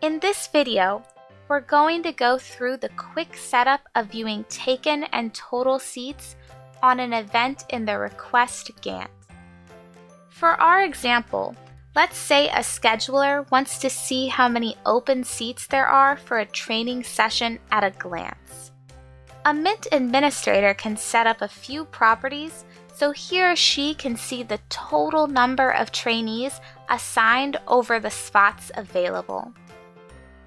In this video, we're going to go through the quick setup of viewing taken and total seats on an event in the request Gantt. For our example, let's say a scheduler wants to see how many open seats there are for a training session at a glance. A Mint administrator can set up a few properties so he or she can see the total number of trainees assigned over the spots available.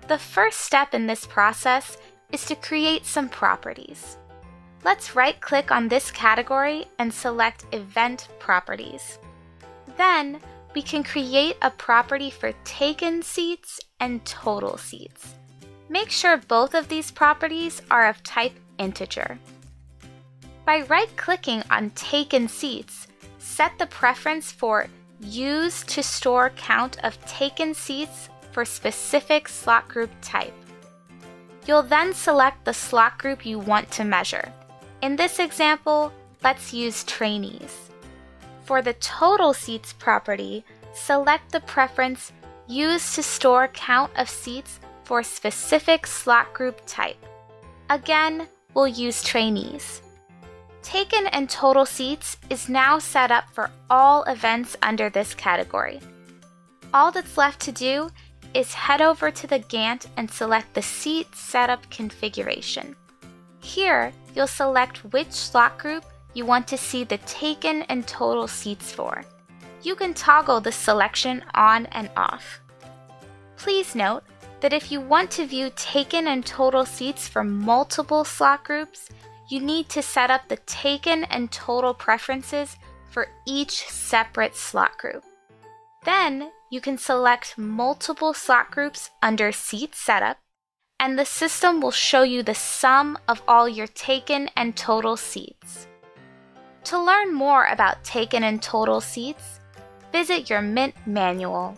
The first step in this process is to create some properties. Let's right-click on this category and select Event Properties. Then, we can create a property for taken seats and total seats. Make sure both of these properties are of type integer. By right-clicking on Taken Seats, set the preference for Use to store count of taken seats for specific slot group type. You'll then select the slot group you want to measure. In this example, let's use trainees. For the total seats property, select the preference Use to store count of seats for specific slot group type. Again, we'll use trainees. Taken and total seats is now set up for all events under this category. All that's left to do is head over to the Gantt and select the Seat Setup configuration. Here, you'll select which slot group you want to see the taken and total seats for. You can toggle the selection on and off. Please note that if you want to view taken and total seats for multiple slot groups, you need to set up the taken and total preferences for each separate slot group. Then, you can select multiple slot groups under Seat Setup, and the system will show you the sum of all your taken and total seats. To learn more about taken and total seats, visit your Mint manual.